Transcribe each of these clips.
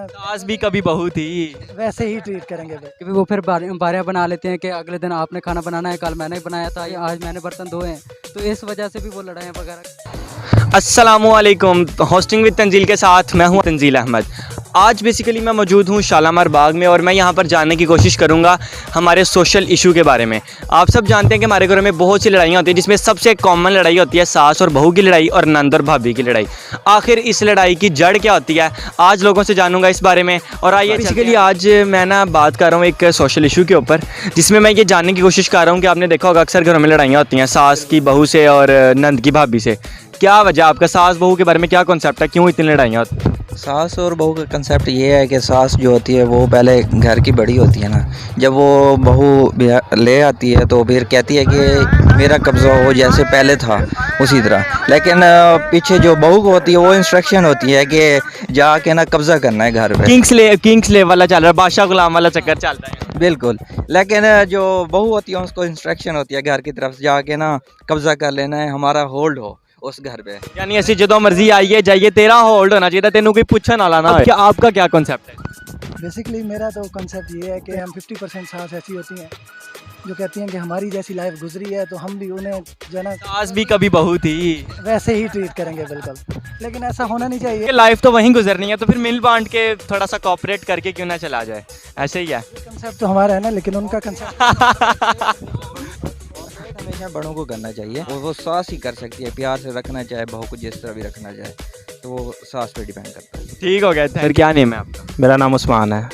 सास भी कभी बहू थी। वैसे ही ट्रीट करेंगे भाई। कभी वो फिर बारियां बना लेते हैं कि अगले दिन आपने खाना बनाना है, कल मैंने बनाया था या आज मैंने बर्तन धोए हैं, तो इस वजह से भी वो लड़ाइयाँ वगैरह। अस्सलामुअलैकुम, होस्टिंग विद तंजील के साथ मैं हूं तंजील अहमद। आज बेसिकली मैं मौजूद हूं शालामार बाग में और मैं यहां पर जानने की कोशिश करूंगा हमारे सोशल इशू के बारे में। आप सब जानते हैं कि हमारे घरों में बहुत सी लड़ाइयाँ होती हैं, जिसमें सबसे कॉमन लड़ाई होती है सास और बहू की लड़ाई और नंद और भाभी की लड़ाई। आखिर इस लड़ाई की जड़ क्या होती है, आज लोगों से जानूंगा इस बारे में। और आइए बेसिकली आज मैं बात कर रहा हूँ एक सोशल इशू के ऊपर, जिसमें मैं ये जानने की कोशिश कर रहा हूँ कि आपने देखा होगा अक्सर घरों में लड़ाइयाँ होती हैं सास की बहू से और नंद की भाभी से। क्या वजह, आपका सास बहू के बारे में क्या कॉन्सेप्ट है, क्यों इतनी लड़ाइयाँ होती हैं? सास और बहू का कंसेप्ट ये है कि सास जो होती है वो पहले घर की बड़ी होती है ना, जब वो बहू ले आती है तो फिर कहती है कि मेरा कब्ज़ा हो जैसे पहले था उसी तरह। लेकिन पीछे जो बहू को होती है वो इंस्ट्रक्शन होती है कि जाके ना कब्ज़ा करना है घर पे। किंग्स वाला चल रहा है, बादशाह गुलाम वाला चक्कर चलता है। बिल्कुल, लेकिन जो बहू होती है उसको इंस्ट्रक्शन होती है घर की तरफ से जाके ना कब्ज़ा कर लेना है, हमारा होल्ड हो उस घर पे। यानी ऐसी जो मर्जी आइए जाइए तेरा होल्ड होना चाहिए, तेनों कोई पूछने वाला ना। क्या आपका क्या कॉन्सेप्ट है? बेसिकली मेरा तो कंसेप्ट ये है कि हम 50% सास ऐसी होती हैं जो कहती हैं कि हमारी जैसी लाइफ गुजरी है तो हम भी उन्हें जो है ना सास भी कभी बहू थी, वैसे ही ट्रीट करेंगे बिल्कुल। लेकिन ऐसा होना नहीं चाहिए। लाइफ तो वहीं गुजरनी है, तो फिर मिल बांट के थोड़ा सा कॉपरेट करके क्यों ना चला जाए, ऐसे ही है। कंसेप्ट तो हमारा है ना, लेकिन उनका कंसेप्ट हमेशा बड़ों को करना चाहिए। वो सास ही कर सकती है, प्यार से रखना चाहे बहू को जिस तरह भी रखना चाहे, तो वो सास पे डिपेंड करता है। ठीक हो गया। फिर क्या नेम है आपका? मेरा नाम उस्मान है।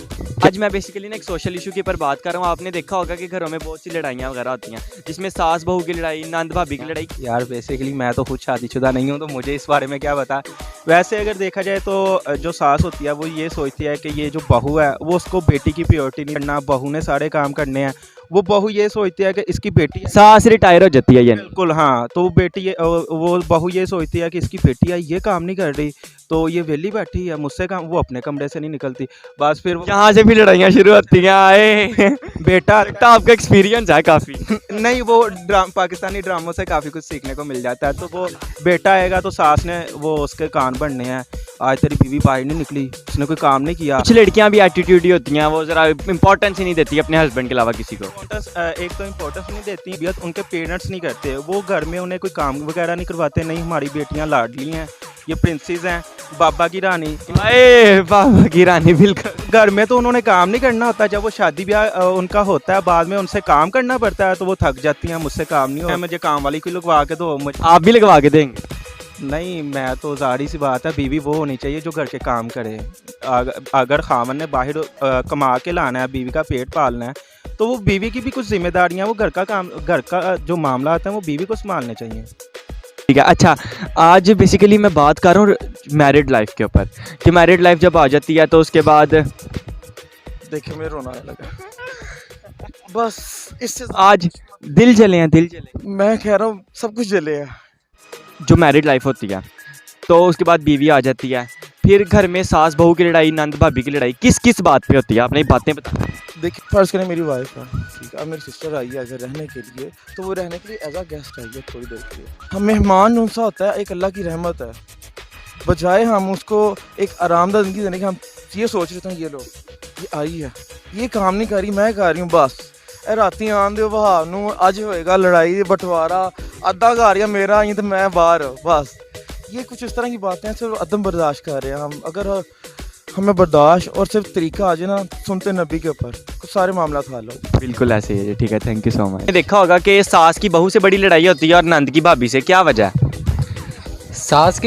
आज मैं बेसिकली ना एक सोशल इशू के ऊपर बात कर रहा हूँ। आपने देखा होगा कि घरों में बहुत सी लड़ाइयाँ वगैरह होती हैं, जिसमें सास बहू की लड़ाई, नंद भाभी की लड़ाई। यार बेसिकली मैं तो खुद शादीशुदा नहीं हूँ, तो मुझे इस बारे में क्या पता। वैसे अगर देखा जाए तो जो सास होती है वो ये सोचती है कि ये जो बहू है वो उसको बेटी की प्रायोरिटी नहीं करना, बहू ने सारे काम करने हैं। वो बहू ये सोचती है कि इसकी बेटी है। सास रिटायर हो जाती है ये। बिल्कुल हाँ, तो वो बहू ये सोचती है कि इसकी बेटी है, ये काम नहीं कर रही तो ये वेली बैठी है, मुझसे काम, वो अपने कमरे से नहीं निकलती। बस फिर यहाँ से भी लड़ाइयाँ शुरू होती हैं। आए बेटा आपका एक्सपीरियंस है काफ़ी। नहीं, वो पाकिस्तानी ड्रामों से काफ़ी कुछ सीखने को मिल जाता है। तो वो बेटा आएगा तो सास ने वो उसके कान बनने हैं, आज तेरी बीवी बाहर नहीं निकली, उसने कोई काम नहीं किया। कुछ लड़कियाँ भी एटीट्यूड ही होती हैं, वो ज़रा इंपॉर्टेंस ही नहीं देती अपने हस्बैंड के अलावा किसी को। एक तो इम्पोर्टेंस नहीं देती, उनके पेरेंट्स नहीं करते, वो घर में उन्हें कोई काम वगैरह नहीं करवाते। नहीं, हमारी बेटियां लाडली हैं, ये प्रिंसेस हैं, बाबा की रानी। अरे बाबा की रानी, बिल्कुल। घर में तो उन्होंने काम नहीं करना होता, जब वो शादी ब्याह उनका होता है बाद में उनसे काम करना पड़ता है, तो वो थक जाती हैं, मुझसे काम नहीं होता, मुझे काम वाली को लगवा के दो। आप भी लगवा के देंगे? नहीं, मैं तो ज़ाहिर सी बात है, बीवी वो होनी चाहिए जो घर के काम करे। अगर खामन ने बाहर कमा के लाना है, बीवी का पेट पालना है, तो वो बीवी की भी कुछ जिम्मेदारियां, वो घर का जो मामला आता है वो बीवी को संभालने चाहिए। ठीक है। अच्छा, आज बेसिकली मैं बात कर रहा हूँ मैरिड लाइफ के ऊपर, कि मैरिड लाइफ जब आ जाती है तो उसके बाद देखिए मेरे रोना लगा बस इससे। आज दिल जले हैं, दिल जले। मैं कह रहा हूँ सब कुछ जले है। जो मैरिड लाइफ होती है तो उसके बाद बीवी आ जाती है, फिर घर में सास बहू की लड़ाई, नंद भाभी की लड़ाई किस किस बात पे होती है, आपने बातें बता। देखिए फर्ज करें मेरी वाइफ है, ठीक है, अब मेरी सिस्टर आई है अगर रहने के लिए, तो वो रहने के लिए एज आ गेस्ट आई है थोड़ी देर के लिए। हम मेहमान उनसा होता है, एक अल्लाह की रहमत है, बजाय हम उसको एक आरामदायक ज़िंदगी देने के हम ये सोच रहे थे ये लोग ये आई है, ये काम नहीं कर रही, मैं कर रही हूँ बस। राती आन दो बहाव नूं, अज होएगा लड़ाई बंटवारा, अद्धा घर या मेरा आई तो मैं बाहर, बस ये कुछ इस तरह की बातें हैं। सिर्फ अदम बर्दाश्त कर रहे हैं हम। अगर हमें बर्दाश्त और सिर्फ तरीका आ जाए ना सुनते नबी के ऊपर, कुछ सारे मामला हल हो। बिल्कुल ऐसे ही है। ठीक है, थैंक यू सो मच। देखा होगा कि सास की बहू से बड़ी लड़ाई होती है और नंद की भाभी से, क्या वजह है? सास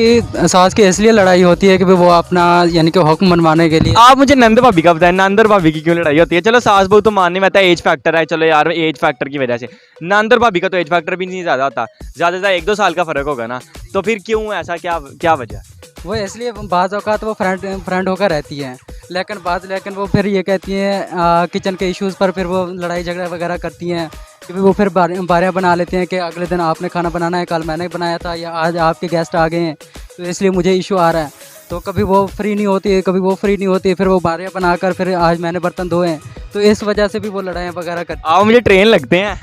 की इसलिए लड़ाई होती है कि वो अपना यानी कि हुक्म मनवाने के लिए। आप मुझे नंद भाभी का बताएं, नंद और भाभी की क्यों लड़ाई होती है? चलो सास बहू तो मानने में आता है, एज फैक्टर है, चलो यार एज फैक्टर की वजह से। नंद और भाभी का तो एज फैक्टर भी नहीं ज़्यादा होता, ज़्यादा से ज़्यादा 1-2 साल का फ़र्क होगा ना, तो फिर क्यों ऐसा, क्या वजह? वो इसलिए बाज़ औक़ात वो फ्रेंड होकर रहती हैं, लेकिन वो फिर ये कहती हैं किचन के इश्यूज़ पर फिर वो लड़ाई झगड़ा वगैरह करती हैं, कि वो फिर बारियां बना लेते हैं कि अगले दिन आपने खाना बनाना है, कल मैंने बनाया था, या आज आपके गेस्ट आ गए हैं तो इसलिए मुझे इशू आ रहा है। तो कभी वो फ्री नहीं होती है, कभी वो फ्री नहीं होती है, फिर वो बारियां बनाकर फिर आज मैंने बर्तन धोए हैं, तो इस वजह से भी वो लड़ाइयाँ वगैरह करती हैं। आप मुझे ट्रेन लगते हैं।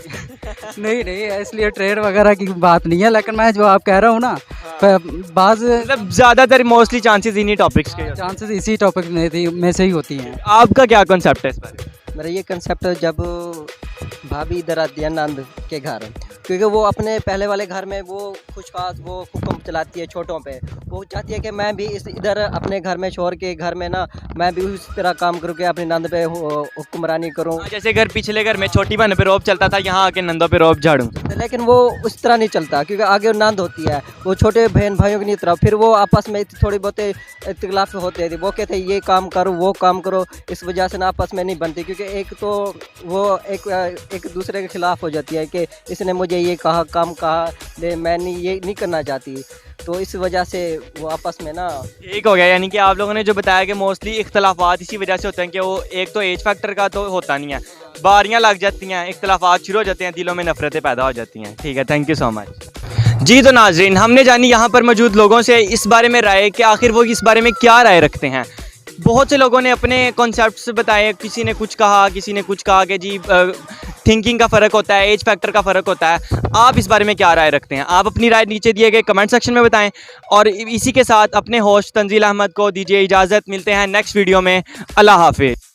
नहीं, इसलिए ट्रेन वगैरह की बात नहीं है, लेकिन मैं जो आप कह रहा हूँ ना बाज़ मतलब ज़्यादातर मोस्टली चांसेस इन्हीं टॉपिक्स के होते हैं। चांसेस इसी टॉपिक में से ही होती हैं। आपका क्या कॉन्सेप्ट है इस बारे में? मेरा ये कंसेप्ट है, जब भाभी इधर आती है नंद के घर, क्योंकि वो अपने पहले वाले घर में वो खुशखास वो हुक्म चलाती है छोटों पे, वो चाहती है कि मैं भी इस इधर अपने घर में शोहर के घर में ना मैं भी उस तरह काम करूँ कि अपनी नंद पे हुक्मरानी करूँ। जैसे घर पिछले घर में छोटी बहन पे रोब चलता था, यहाँ आके नंदों पे रोब झाड़ू। लेकिन वो उस तरह नहीं चलता, क्योंकि आगे नंद होती है, वो छोटे बहन भाइयों की नहीं तरह, फिर वो आपस में थोड़ी बहुत इख्तिलाफ होते थे, वो कहते ये काम करो वो काम करो, इस वजह से ना आपस में नहीं बनती, क्योंकि एक तो वो एक दूसरे के खिलाफ हो जाती है कि इसने मुझे ये कहा काम कहा ले मैं नहीं ये नहीं करना चाहती, तो इस वजह से वो आपस में ना एक हो गया। यानी कि आप लोगों ने जो बताया कि मोस्टली इख्तलाफात इसी वजह से होते हैं कि वो एक तो एज फैक्टर का तो होता नहीं है, बारियां लग जाती हैं, इख्तलाफात शुरू हो जाते हैं, दिलों में नफरतें पैदा हो जाती हैं। ठीक है, थैंक यू सो मच। जी तो नाजरीन, हमने जानी यहाँ पर मौजूद लोगों से इस बारे में राय कि आखिर वो इस बारे में क्या राय रखते हैं। बहुत से लोगों ने अपने कॉन्सेप्ट्स बताए, किसी ने कुछ कहा, किसी ने कुछ कहा कि जी थिंकिंग का फ़र्क होता है, एज फैक्टर का फ़र्क होता है। आप इस बारे में क्या राय रखते हैं? आप अपनी राय नीचे दिए गए कमेंट सेक्शन में बताएं। और इसी के साथ अपने होस्ट तंजील अहमद को दीजिए इजाज़त। मिलते हैं नेक्स्ट वीडियो में। अल्लाह हाफिज़।